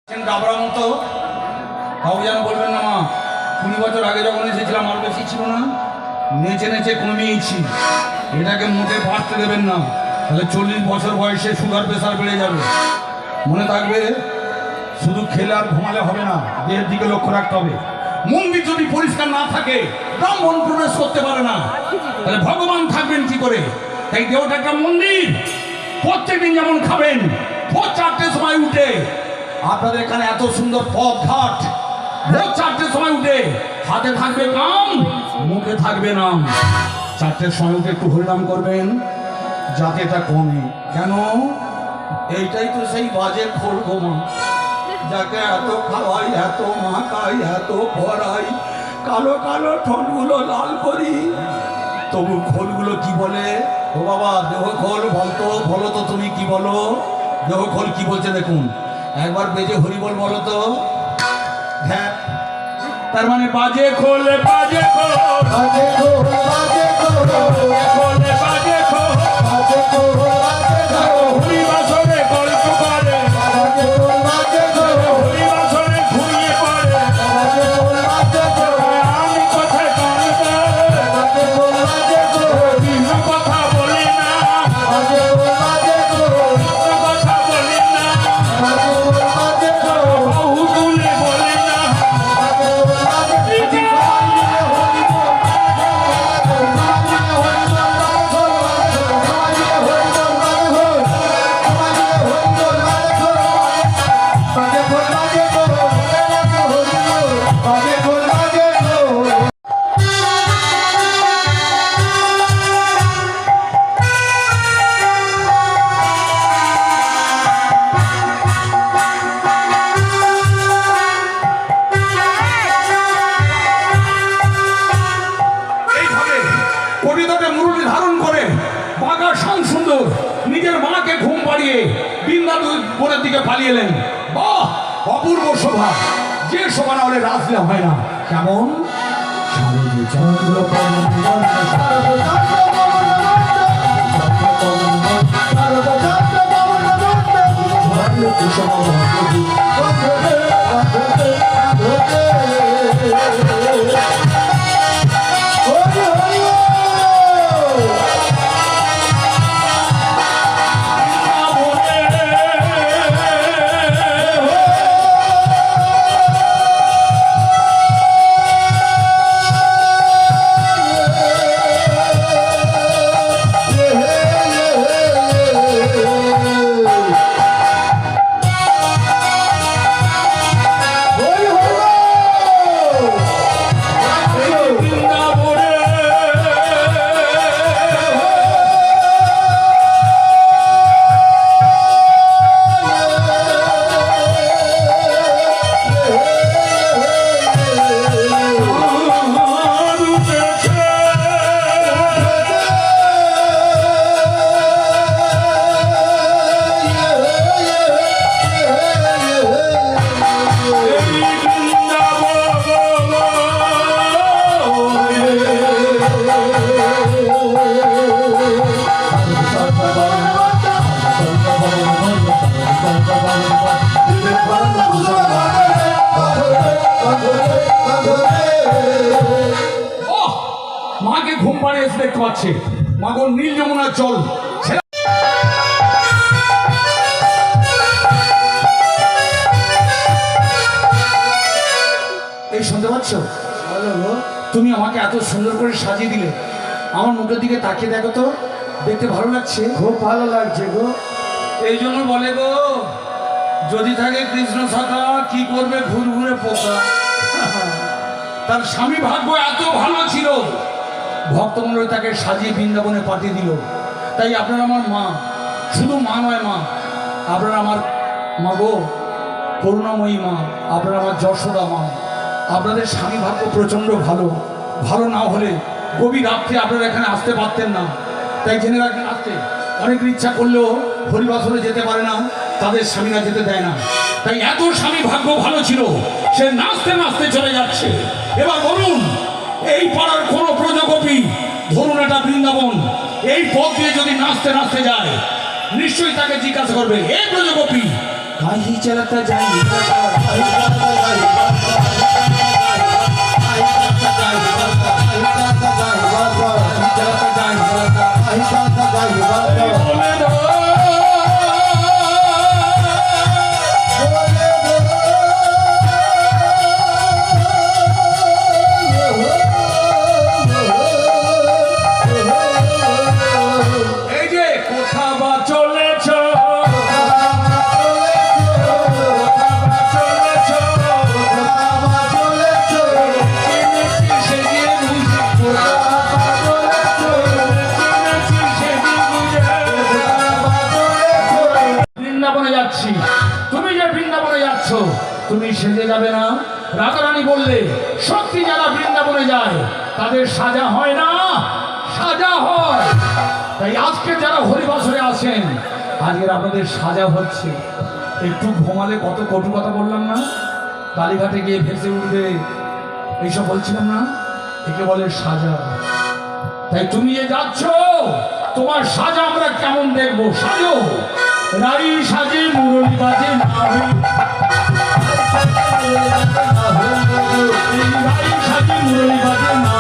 ডাবরা মতো কাউ যেন বলবেন না। মা 20 বছর আগে যখন এসেছিলাম আর বেশি ছিল না, নেচে নেচে কমিয়েছি। এটাকে মোটে বাড়তে দেবেন না, তাহলে 40 বছর বয়সে সুগার প্রেশার বেড়ে যাবে। মনে থাকবে, শুধু খেলে আর ঘুমালে হবে না, দেহের দিকে লক্ষ্য রাখতে হবে। মন্দির যদি পরিষ্কার না থাকে, ব্রাহ্মণ প্রবেশ করতে পারে না, তাহলে ভগবান থাকবেন কি করে? তাই দেহটা একটা মন্দির। প্রত্যেকদিন যেমন খাবেন, ভোর 4টের সময় উঠে, আপনাদের এখানে এত সুন্দর পথ ঘাট, ভোর 4টের সময় উঠে হাতে থাকবে কাম, মুখে থাকবে নাম। 4টের সময় উঠে একটু হরিনাম করবেন, যাতে এটা কমে। কেন? এইটাই তো সেই বাজে খোল গোমা, যাকে এত খাওয়াই, এত মাখাই, এত পড়াই, কালো কালো ঠোঁটগুলো লাল করি, তবু খোলগুলো কি বলে? ও বাবা, দেহ খোল বলতো, বলো তো তুমি কি বলো? দেহ খোল কি বলছে দেখুন, একবার বেজে হরিবল বলো তো। হ্যাঁ, তার মানে বাজে খোল, বাজে খোল, বাজে খোল, বাজে খোল, খোলে বাজে খোল, বাজে খোল, বাজে খোল, হরি বাসরে গল্প করে, বাজে খোল, বাজে খোল, হরি বাসরে ঘুরিয়ে পড়ে, বাজে খোল, বাজে খোল, আমি কোথায় গান গাই, বাজে খোল, বাজে খোল, বিনা কথা বলি না, বাজে খোল, বাজে খোল, কথা বলি না, বাজে খোল, বাজে খোল, বহু তুলে বলি না, বাজে খোল, বাজে খোল, নিজের মাকে ঘুম পাড়িয়ে বৃন্দাবনের দিকে পালিয়ে এলেন। বাহ, অপূর্ব শোভা! যে শোভা না হলে রাসলীলা হয় না। কেমন? মাকে ঘুম পাড়িয়ে এসে দেখতে পাচ্ছে, মাগো নীল যমুনার জল। এই শুনতে পাচ্ছ? তুমি আমাকে এত সুন্দর করে সাজিয়ে দিলে, আমার মুখের দিকে তাকিয়ে দেখো তো, দেখতে ভালো লাগছে? খুব ভালো লাগছে গো। এই জন্য বলে গো, যদি থাকে কৃষ্ণ শাখা, কি করবে ঘুরঘুরে পোকা। তার স্বামী ভাগ্য এত ভালো ছিল, ভক্তমণ্ডলী তাকে সাজিয়ে বৃন্দাবনে পাঠিয়ে দিল। তাই আপনারা আমার মা, শুধু মা নয় মা, আপনারা আমার মা গো, করুণাময়ী মা, আপনারা আমার যশোদা মা। আপনাদের স্বামী ভাগ্য প্রচণ্ড ভালো। ভালো না হলে গভীর রাত্রে আপনারা এখানে আসতে পারতেন না। তাই জেনে রাখেন, আসতে অনেকের ইচ্ছা করলেও হরিবাসরে যেতে পারে না, তাদের স্বামীরা যেতে দেয় না। তাই এত স্বামী ভাগ্য ভালো ছিল, সে নাচতে নাচতে চলে যাচ্ছে। এবার বলুন, এই পাড়ার কোনো প্রজাপতি, ধরুন এটা বৃন্দাবন, এই পথ দিয়ে যদি নাচতে নাচতে যায়, নিশ্চয়ই তাকে জিজ্ঞাসা করবে, এ ব্রজগোপী काही चलता जाई তুমি যে বৃন্দাবনে যাচ্ছ তুমি সেজে যাবে না? রাধারানী বললে সত্যি যারা বৃন্দাবনে যায় তাদের সাজা হয় না, সাজা হয়। তাই আজকে যারা হরিবাসরে আছেন আজকের আপনাদের সাজা হচ্ছে। একটু ঘুমালে কত কটু কথা বললাম না? কালীঘাটে গিয়ে ভেসে উঠবে এইসব বলছিলাম না? একে বলে সাজা। তাই তুমি যে যাচ্ছ তোমার সাজা আমরা কেমন দেখবো? সাজো রাই সাজে মুরলি বাজে না রাই সাজে মুরলি বাজে না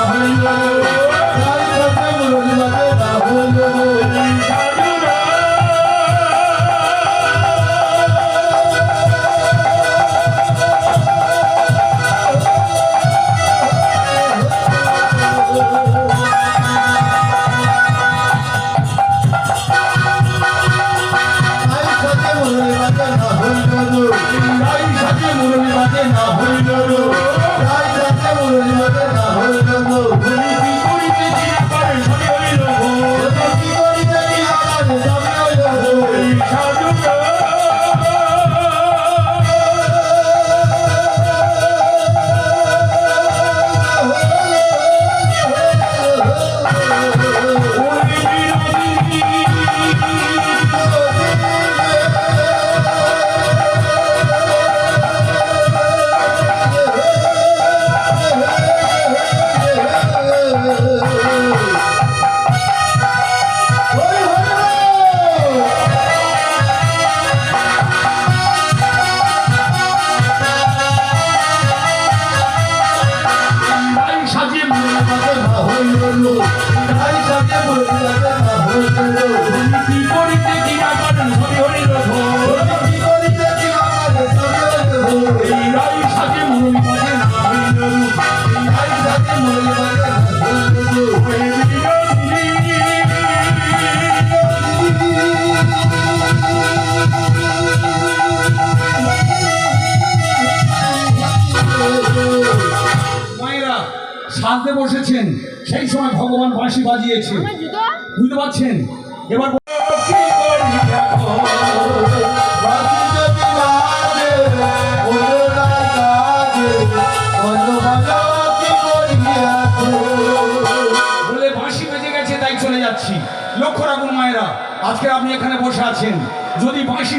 সাজতে বসেছেন, সেই সময় ভগবান বাঁশি বাজিয়েছে, বুঝতে পারছেন? এবার বলে বাঁশি বেজে গেছে তাই চলে যাচ্ছি। লক্ষ্য রাখুন মায়েরা, আজকে আপনি এখানে বসে আছেন, যদি বাঁশি